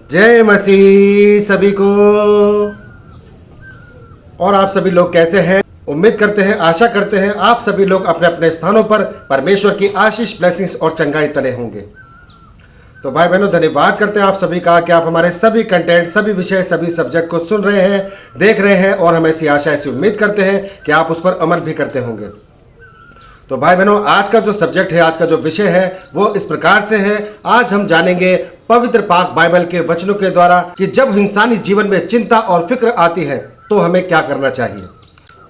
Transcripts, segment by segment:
जय मसीह सभी को। और आप सभी लोग कैसे हैं? उम्मीद करते हैं, आशा करते हैं आप सभी लोग अपने अपने स्थानों पर परमेश्वर की आशीष, ब्लेसिंग्स और चंगाई तले होंगे। तो भाई बहनों, धन्यवाद करते हैं आप सभी का कि आप हमारे सभी कंटेंट, सभी विषय, सभी सब्जेक्ट को सुन रहे हैं, देख रहे हैं और हम ऐसी आशा, ऐसी उम्मीद करते हैं कि आप उस पर अमल भी करते होंगे। तो भाई बहनों, आज का जो सब्जेक्ट है, आज का जो विषय है वो इस प्रकार से है। आज हम जानेंगे पवित्र पाक बाइबल के वचनों के द्वारा कि जब इंसानी जीवन में चिंता और फिक्र आती है तो हमें क्या करना चाहिए।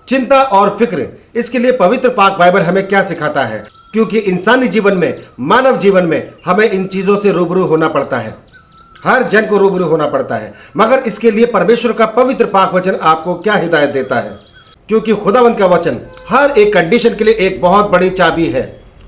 चिंता और फिक्र, इसके लिए पवित्र पाक बाइबल हमें क्या सिखाता है, क्योंकि इंसानी जीवन में, मानव जीवन में हमें इन चीज़ों से रूबरू होना पड़ता है। हर जन को रूबरू होना पड़ता है, मगर इसके लिए परमेश्वर का पवित्र पाक वचन आपको क्या हिदायत देता है, क्योंकि खुदावंद का वचन हर एक कंडीशन के लिए एक बहुत बड़ी चाबी है।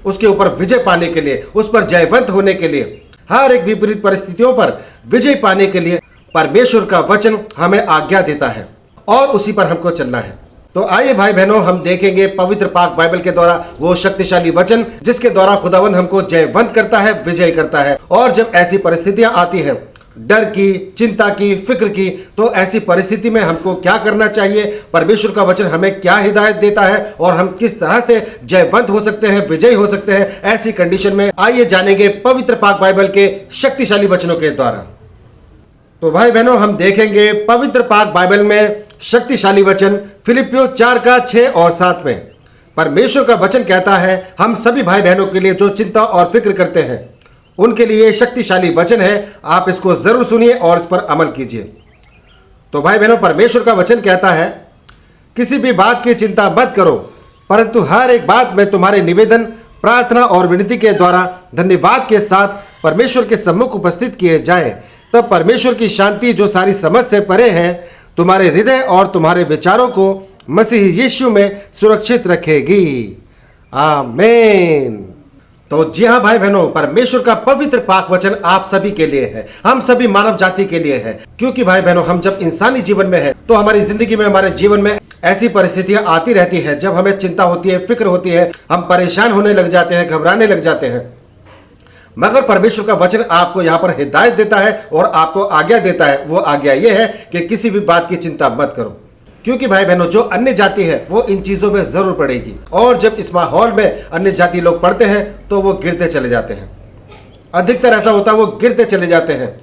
उसके ऊपर विजय पाने के लिए, उस पर जयवंत होने के लिए, हर एक विपरीत परिस्थितियों पर विजय पाने के लिए परमेश्वर का वचन हमें आज्ञा देता है और उसी पर हमको चलना है। तो आइए भाई बहनों, हम देखेंगे पवित्र पाक बाइबल के द्वारा वो शक्तिशाली वचन जिसके द्वारा खुदावंद हमको जयवंत करता है, विजय करता है। और जब ऐसी परिस्थितियां आती हैं, डर की, चिंता की, फिक्र की, तो ऐसी परिस्थिति में हमको क्या करना चाहिए, परमेश्वर का वचन हमें क्या हिदायत देता है और हम किस तरह से जयवंत हो सकते हैं, विजयी हो सकते हैं ऐसी कंडीशन में, आइए जानेंगे पवित्र पाक बाइबल के शक्तिशाली वचनों के द्वारा। तो भाई बहनों, हम देखेंगे पवित्र पाक बाइबल में शक्तिशाली वचन फिलिपियों 4:6 और 7 में। परमेश्वर का वचन कहता है, हम सभी भाई बहनों के लिए जो चिंता और फिक्र करते हैं उनके लिए शक्तिशाली वचन है। आप इसको जरूर सुनिए और इस पर अमल कीजिए। तो भाई बहनों, परमेश्वर का वचन कहता है, किसी भी बात की चिंता मत करो, परंतु हर एक बात में तुम्हारे निवेदन, प्रार्थना और विनती के द्वारा धन्यवाद के साथ परमेश्वर के सम्मुख उपस्थित किए जाएं। तब परमेश्वर की शांति जो सारी समझ से परे है, तुम्हारे हृदय और तुम्हारे विचारों को मसीह यीशु में सुरक्षित रखेगी। आमीन। तो जी हाँ भाई बहनों, परमेश्वर का पवित्र पाक वचन आप सभी के लिए है, हम सभी मानव जाति के लिए है। क्योंकि भाई बहनों, हम जब इंसानी जीवन में है तो हमारी जिंदगी में, हमारे जीवन में ऐसी परिस्थितियां आती रहती है जब हमें चिंता होती है, फिक्र होती है, हम परेशान होने लग जाते हैं, घबराने लग जाते हैं। मगर परमेश्वर का वचन आपको यहाँ पर हिदायत देता है और आपको आज्ञा देता है। वो आज्ञा ये है कि किसी भी बात की चिंता मत करो, क्योंकि भाई बहनों, जो अन्य जाति है वो इन चीजों में जरूर पड़ेगी। और जब इस माहौल में अन्य जाति लोग पढ़ते हैं तो वो गिरते चले जाते हैं। अधिकतर ऐसा होता है, वो गिरते चले जाते हैं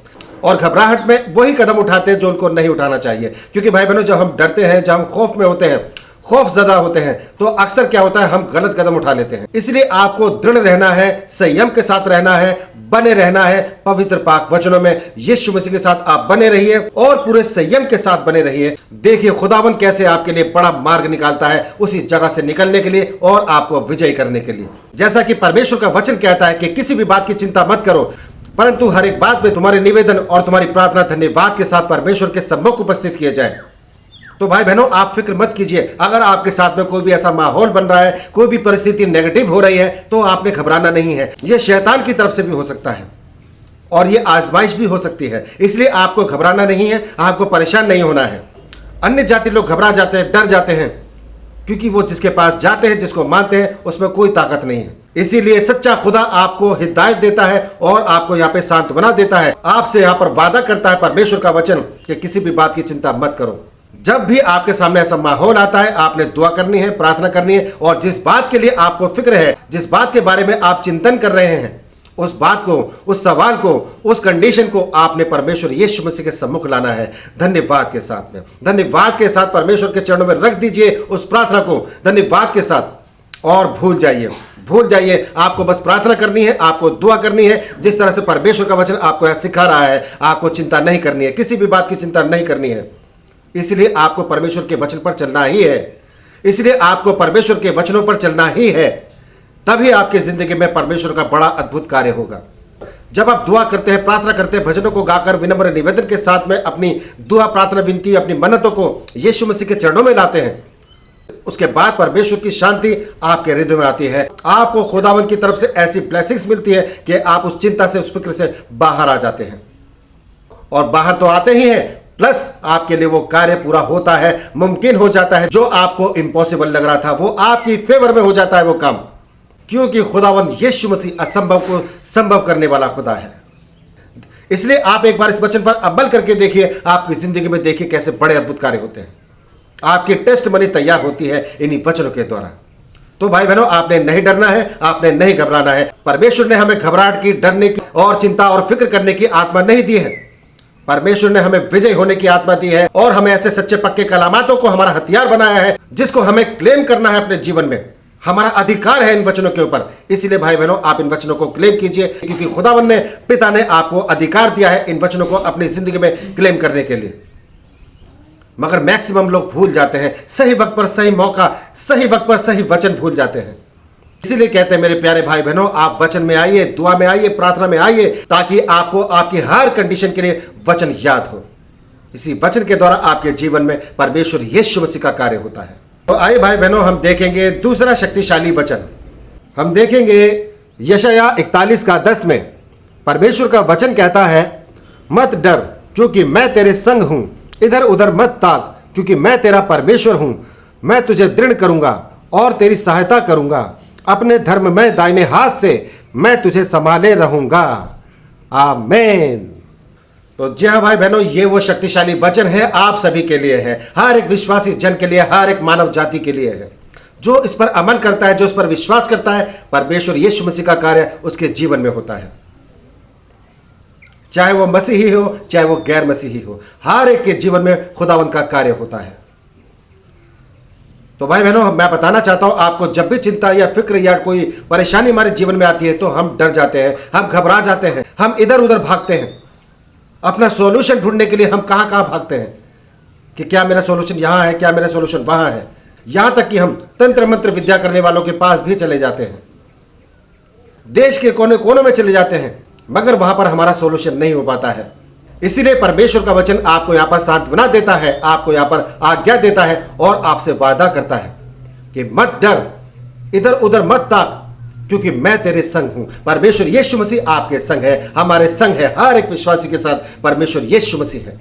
और घबराहट में वही कदम उठाते हैं जो उनको नहीं उठाना चाहिए। क्योंकि भाई बहनों, जब हम डरते हैं, जब हम खौफ में होते हैं, खौफ ज़्यादा होते हैं, तो अक्सर क्या होता है, हम गलत कदम उठा लेते हैं। इसलिए आपको दृढ़ रहना है, संयम के साथ रहना है, बने रहना है पवित्र पाक वचनों में। यीशु मसीह के साथ आप बने रहिए और पूरे संयम के साथ बने रहिए। देखिए खुदावन कैसे आपके लिए बड़ा मार्ग निकालता है उसी जगह से निकलने के लिए और आपको विजयी करने के लिए। जैसा कि परमेश्वर का वचन कहता है कि किसी भी बात की चिंता मत करो, परंतु हर एक बात में तुम्हारे निवेदन और तुम्हारी प्रार्थना धन्यवाद के साथ परमेश्वर के सम्मुख उपस्थित किए जाए। तो भाई बहनों, आप फिक्र मत कीजिए। अगर आपके साथ में कोई भी ऐसा माहौल बन रहा है, कोई भी परिस्थिति नेगेटिव हो रही है, तो आपने घबराना नहीं है। यह शैतान की तरफ से भी हो सकता है और यह आजमाइश भी हो सकती है। इसलिए आपको घबराना नहीं है, आपको परेशान नहीं होना है। अन्य जाति लोग घबरा जाते हैं, डर जाते हैं, क्योंकि वो जिसके पास जाते हैं, जिसको मानते हैं, उसमें कोई ताकत नहीं है। इसीलिए सच्चा खुदा आपको हिदायत देता है और आपको यहाँ पे सांत्वना देता है। आपसे यहाँ पर वादा करता है परमेश्वर का वचन कि किसी भी बात की चिंता मत करो। जब भी आपके सामने ऐसा माहौल आता है, आपने दुआ करनी है, प्रार्थना करनी है और जिस बात के लिए आपको फिक्र है, जिस बात के बारे में आप चिंतन कर रहे हैं, उस बात को, उस सवाल को, उस कंडीशन को आपने परमेश्वर यीशु मसीह के सम्मुख लाना है धन्यवाद के साथ में। धन्यवाद के साथ परमेश्वर के चरणों में रख दीजिए उस प्रार्थना को धन्यवाद के साथ और भूल जाइए। आपको बस प्रार्थना करनी है, आपको दुआ करनी है। जिस तरह से परमेश्वर का वचन आपको यहाँ सिखा रहा है, आपको चिंता नहीं करनी है, किसी भी बात की चिंता नहीं करनी है। इसलिए आपको परमेश्वर के वचन पर चलना ही है। इसलिए आपको परमेश्वर के वचनों पर चलना ही है। तभी आपकी जिंदगी में परमेश्वर का बड़ा अद्भुत कार्य होगा। जब आप दुआ करते हैं, प्रार्थना करते हैं, भजनों को गाकर विनम्र निवेदन के साथ में अपनी दुआ, प्रार्थना, विनती, अपनी मन्नतों को यीशु मसीह के चरणों में लाते हैं, उसके बाद परमेश्वर की शांति आपके हृदय में आती है। आपको खुदावंद की तरफ से ऐसी ब्लेसिंग्स मिलती है कि आप उस चिंता से, उस फिक्र से बाहर आ जाते हैं। और बाहर तो आते ही हैं, प्लस आपके लिए वो कार्य पूरा होता है, मुमकिन हो जाता है। जो आपको इम्पॉसिबल लग रहा था वो आपकी फेवर में हो जाता है वो काम, क्योंकि खुदावंद यीशु मसीह असंभव को संभव करने वाला खुदा है। इसलिए आप एक बार इस वचन पर अमल करके देखिए, आपकी जिंदगी में देखिए कैसे बड़े अद्भुत कार्य होते हैं। आपकी टेस्ट मनी तैयार होती है इन्हीं वचनों के द्वारा। तो भाई बहनों, आपने नहीं डरना है, आपने नहीं घबराना है। परमेश्वर ने हमें घबराहट की, डरने की और चिंता और फिक्र करने की आत्मा नहीं दी है। परमेश्वर ने हमें विजय होने की आत्मा दी है और हमें ऐसे सच्चे पक्के कलामातों को हमारा हथियार बनाया है जिसको हमें क्लेम करना है अपने जीवन में। हमारा अधिकार है इन वचनों के ऊपर। इसलिए भाई बहनों, आप इन वचनों को क्लेम कीजिए, क्योंकि खुदावन ने, पिता ने आपको अधिकार दिया है इन वचनों को अपनी जिंदगी में क्लेम करने के लिए। मगर मैक्सिमम लोग भूल जाते हैं, सही वक्त पर सही मौका, सही वक्त पर सही वचन भूल जाते हैं। इसीलिए कहते हैं मेरे प्यारे भाई बहनों, आप वचन में आइए, दुआ में आइए, प्रार्थना में आइए, ताकि आपको आपकी हर कंडीशन के लिए वचन याद हो। इसी वचन के द्वारा आपके जीवन में परमेश्वर यीशु मसीह का कार्य होता है। तो आइए भाई बहनों, हम देखेंगे दूसरा शक्तिशाली वचन। हम देखेंगे यशायाह 41:10 में परमेश्वर का वचन कहता है, मत डर क्योंकि मैं तेरे संग हूं, इधर उधर मत ताक क्योंकि मैं तेरा परमेश्वर हूं। मैं तुझे दृढ़ करूंगा और तेरी सहायता करूंगा, अपने धर्म में दाहिने हाथ से मैं तुझे संभाले रहूंगा। आमीन। तो जी हाँ भाई बहनों, ये वो शक्तिशाली वचन है, आप सभी के लिए है, हर एक विश्वासी जन के लिए, हर एक मानव जाति के लिए है। जो इस पर अमल करता है, जो इस पर विश्वास करता है, परमेश्वर यीशु मसीह का कार्य उसके जीवन में होता है। चाहे वो मसीही हो, चाहे वो गैर मसीही हो, हर एक के जीवन में खुदावंत का कार्य होता है। तो भाई बहनों, मैं बताना चाहता हूं आपको, जब भी चिंता या फिक्र या कोई परेशानी हमारे जीवन में आती है तो हम डर जाते हैं, हम घबरा जाते हैं, हम इधर उधर भागते हैं। अपना सॉल्यूशन ढूंढने के लिए हम कहां कहां भागते हैं कि क्या मेरा सॉल्यूशन यहां है, क्या मेरा सॉल्यूशन वहां है। यहां तक कि हम तंत्र मंत्र विद्या करने वालों के पास भी चले जाते हैं, देश के कोने कोने में चले जाते हैं, मगर वहां पर हमारा सॉल्यूशन नहीं हो पाता है। इसीलिए परमेश्वर का वचन आपको यहां पर सांत्वना देता है, आपको यहां पर आज्ञा देता है और आपसे वादा करता है कि मत डर, इधर उधर मत ताक क्योंकि मैं तेरे संग हूं। परमेश्वर यीशु मसीह आपके संग है, हमारे संग है, हर एक विश्वासी के साथ परमेश्वर यीशु मसीह है।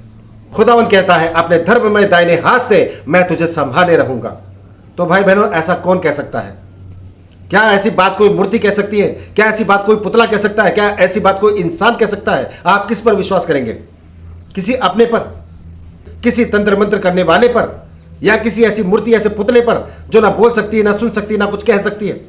खुदावंत कहता है, अपने धर्म में दाहिने हाथ से मैं तुझे संभाले रहूंगा। तो भाई बहनों, ऐसा कौन कह सकता है? क्या ऐसी बात कोई मूर्ति कह सकती है? क्या ऐसी बात कोई पुतला कह सकता है? क्या ऐसी बात कोई इंसान कह सकता है? आप किस पर विश्वास करेंगे? किसी अपने पर, किसी तंत्र मंत्र करने वाले पर, या किसी ऐसी मूर्ति, ऐसे पुतले पर जो ना बोल सकती है, ना सुन सकती है, ना कुछ कह सकती है?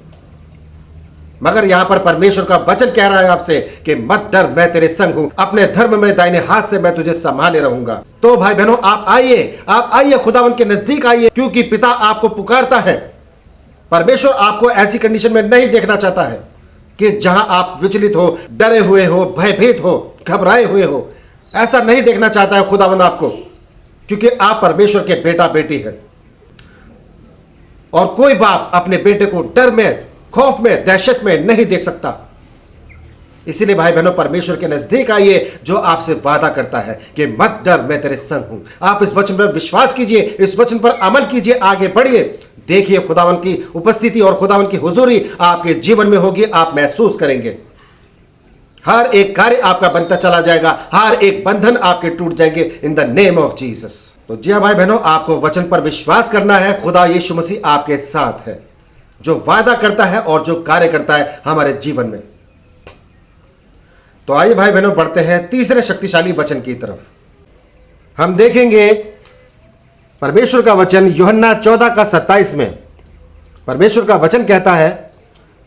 मगर यहां पर परमेश्वर का वचन कह रहा है आपसे कि मत डर, मैं तेरे संग हूं, अपने धर्म में दाहिने हाथ से मैं तुझे संभाले रहूंगा। तो भाई बहनों, आप आइए खुदावंत के नजदीक आइए, क्योंकि पिता आपको पुकारता है। परमेश्वर आपको ऐसी कंडीशन में नहीं देखना चाहता है कि जहां आप विचलित हो, डरे हुए हो, भयभीत हो, घबराए हुए हो। ऐसा नहीं देखना चाहता है खुदावंद आपको, क्योंकि आप परमेश्वर के बेटा बेटी हैं। और कोई बाप अपने बेटे को डर में, खौफ में, दहशत में नहीं देख सकता। इसीलिए भाई बहनों, परमेश्वर के नजदीक आइए जो आपसे वादा करता है कि मत डर, मैं तेरे संग हूं। आप इस वचन पर विश्वास कीजिए, इस वचन पर अमल कीजिए, आगे बढ़िए। देखिए खुदावन की उपस्थिति और खुदावन की हुजूरी आपके जीवन में होगी, आप महसूस करेंगे। हर एक कार्य आपका बनता चला जाएगा, हर एक बंधन आपके टूट जाएंगे in the name of Jesus. तो जी हाँ भाई बहनों, आपको वचन पर विश्वास करना है। खुदा यीशु मसीह आपके साथ है, जो वादा करता है और जो कार्य करता है हमारे जीवन में। तो आइए भाई बहनों, बढ़ते हैं तीसरे शक्तिशाली वचन की तरफ। हम देखेंगे परमेश्वर का वचन यूहन्ना 14:27 में। परमेश्वर का वचन कहता है,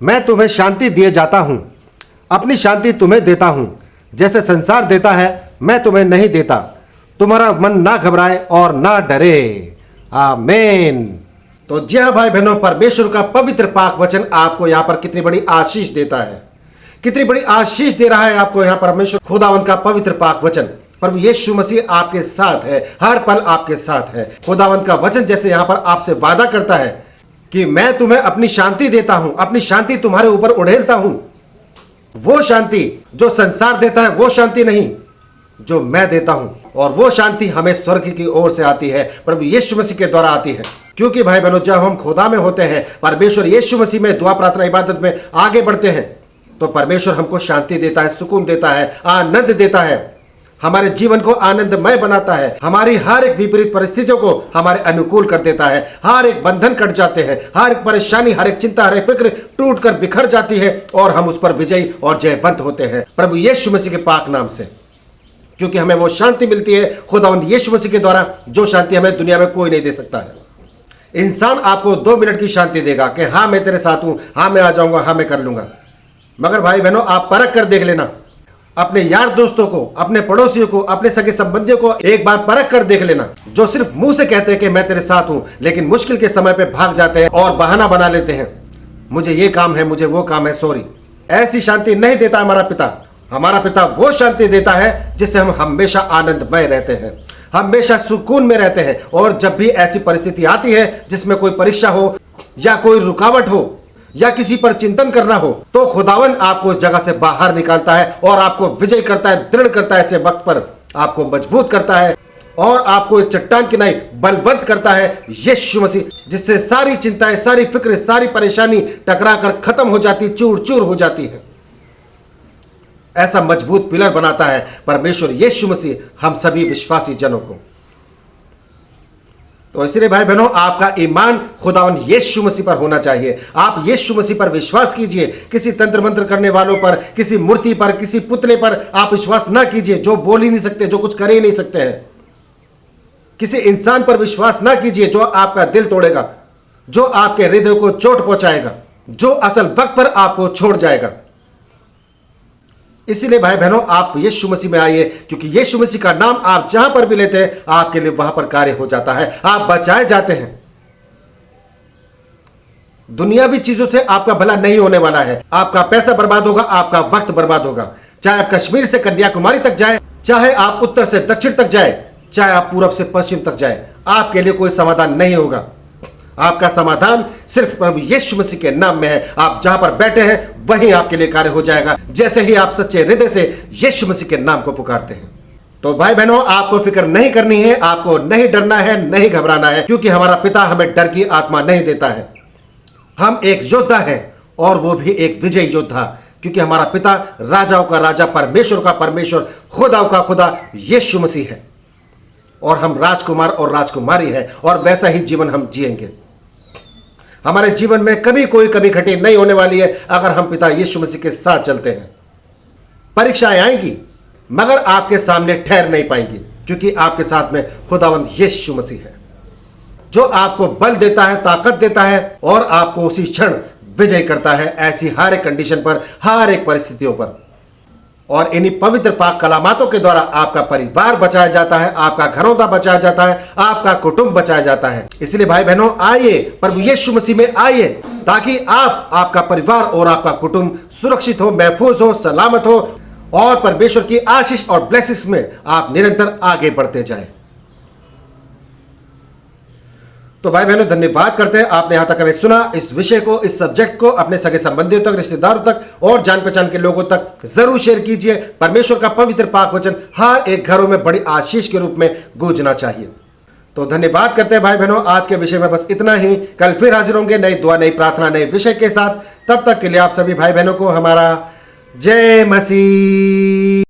मैं तुम्हें शांति दिए जाता हूं, अपनी शांति तुम्हें देता हूं, जैसे संसार देता है मैं तुम्हें नहीं देता। तुम्हारा मन ना घबराए और ना डरे। आमीन। तो जी हाँ भाई बहनों, परमेश्वर का पवित्र पाक वचन आपको यहां पर कितनी बड़ी आशीष देता है, कितनी बड़ी आशीष दे रहा है आपको यहां परमेश्वर खुदावंत का पवित्र पाक वचन। प्रभु यीशु मसीह आपके साथ है, हर पल आपके साथ है। खुदावंत का वचन जैसे यहां पर आपसे वादा करता है कि मैं तुम्हें अपनी शांति देता हूं, अपनी शांति तुम्हारे ऊपर उड़ेलता हूं। वो शांति जो संसार देता है वो शांति नहीं, जो मैं देता हूं। और वो शांति हमें स्वर्ग की ओर से आती है, प्रभु यीशु मसीह के द्वारा आती है। क्योंकि भाई बहनों, जब हम खुदा में होते हैं, परमेश्वर यीशु मसीह में दुआ प्रार्थना इबादत में आगे बढ़ते हैं, तो परमेश्वर हमको शांति देता है, सुकून देता है, आनंद देता है, हमारे जीवन को आनंदमय बनाता है। हमारी हर एक विपरीत परिस्थितियों को हमारे अनुकूल कर देता है। हर एक बंधन कट जाते हैं, हर एक परेशानी, हर एक चिंता, हर एक फिक्र टूट कर बिखर जाती है और हम उस पर विजयी और जयवंत होते हैं प्रभु यीशु मसीह के पाक नाम से। क्योंकि हमें वो शांति मिलती है खुदावंद यीशु मसीह के द्वारा, जो शांति हमें दुनिया में कोई नहीं दे सकता है। इंसान आपको 2 मिनट की शांति देगा कि हाँ मैं तेरे साथ हूं, हाँ मैं आ जाऊंगा, हाँ मैं कर लूंगा। मगर भाई बहनों, आप परख कर देख लेना, अपने यार दोस्तों को, अपने पड़ोसियों को, अपने सगे संबंधियों को एक बार परख कर देख लेना, जो सिर्फ मुंह से कहते हैं कि मैं तेरे साथ हूं, लेकिन मुश्किल के समय पे भाग जाते हैं और बहाना बना लेते हैं, मुझे ये काम है, मुझे वो काम है, सॉरी। ऐसी शांति नहीं देता हमारा पिता। हमारा पिता वो शांति देता है जिससे हम हमेशा आनंदमय रहते हैं, हमेशा सुकून में रहते हैं। और जब भी ऐसी परिस्थिति आती है जिसमें कोई परीक्षा हो या कोई रुकावट हो या किसी पर चिंतन करना हो, तो खुदावन आपको उस जगह से बाहर निकालता है और आपको विजय करता है, दृढ़ करता है। ऐसे वक्त पर आपको मजबूत करता है और आपको एक चट्टान की नाई बलवंत करता है यीशु मसीह, जिससे सारी चिंताएं, सारी फिक्र, सारी परेशानी टकरा कर खत्म हो जाती, चूर चूर हो जाती है। ऐसा मजबूत पिलर बनाता है परमेश्वर यीशु मसीह हम सभी विश्वासी जनों को। तो इसलिए भाई बहनों, आपका ईमान खुदावन यीशु मसीह पर होना चाहिए। आप यीशु मसीह पर विश्वास कीजिए, किसी तंत्र मंत्र करने वालों पर, किसी मूर्ति पर, किसी पुतले पर आप विश्वास ना कीजिए, जो बोल ही नहीं सकते, जो कुछ कर ही नहीं सकते हैं। किसी इंसान पर विश्वास ना कीजिए जो आपका दिल तोड़ेगा, जो आपके हृदय को चोट पहुंचाएगा, जो असल वक्त पर आपको छोड़ जाएगा। इसीलिए भाई बहनों, आप यीशु मसीह में आइए, क्योंकि यीशु मसीह का नाम आप जहां पर भी लेते हैं आपके लिए वहां पर कार्य हो जाता है, आप बचाए जाते हैं। दुनियावी चीजों से आपका भला नहीं होने वाला है। आपका पैसा बर्बाद होगा, आपका वक्त बर्बाद होगा। चाहे आप कश्मीर से कन्याकुमारी तक जाए, चाहे आप उत्तर से दक्षिण तक जाए, चाहे आप पूरब से पश्चिम तक जाए, आपके लिए कोई समाधान नहीं होगा। आपका समाधान सिर्फ प्रभु यीशु मसीह के नाम में है। आप जहां पर बैठे हैं वहीं आपके लिए कार्य हो जाएगा, जैसे ही आप सच्चे हृदय से यीशु मसीह के नाम को पुकारते हैं। तो भाई बहनों, आपको फिक्र नहीं करनी है, आपको नहीं डरना है, नहीं घबराना है, क्योंकि हमारा पिता हमें डर की आत्मा नहीं देता है। हम एक योद्धा है और वो भी एक विजय योद्धा, क्योंकि हमारा पिता राजाओं का राजा, परमेश्वर का परमेश्वर, खुदाओं का खुदा यीशु मसीह है और हम राजकुमार और राजकुमारी है, और वैसा ही जीवन हम जिएंगे। हमारे जीवन में कभी कोई कमी खटी नहीं होने वाली है अगर हम पिता यीशु मसीह के साथ चलते हैं। परीक्षाएं आएंगी मगर आपके सामने ठहर नहीं पाएंगी, क्योंकि आपके साथ में खुदावंद यीशु मसीह है, जो आपको बल देता है, ताकत देता है और आपको उसी क्षण विजय करता है ऐसी हर एक कंडीशन पर, हर एक परिस्थितियों पर। और इन्हीं पवित्र पाक कलामातों के द्वारा आपका परिवार बचाया जाता है, आपका घरौंदा बचाया जाता है, आपका कुटुंब बचाया जाता है। इसलिए भाई बहनों, आइए प्रभु यीशु मसीह में आइए, ताकि आप, आपका परिवार और आपका कुटुंब सुरक्षित हो, महफूज हो, सलामत हो और परमेश्वर की आशीष और ब्लेसिंग्स में आप निरंतर आगे बढ़ते जाएं। तो भाई बहनों, धन्यवाद करते हैं आपने यहां तक हमें सुना। इस विषय को, इस सब्जेक्ट को अपने सगे संबंधियों तक, रिश्तेदारों तक और जान पहचान के लोगों तक जरूर शेयर कीजिए। परमेश्वर का पवित्र पाक वचन हर एक घरों में बड़ी आशीष के रूप में गूंजना चाहिए। तो धन्यवाद करते हैं भाई बहनों। आज के विषय में बस इतना ही। कल फिर हाजिर होंगे नई दुआ, नई प्रार्थना, नए विषय के साथ। तब तक के लिए आप सभी भाई बहनों को हमारा जय मसीह।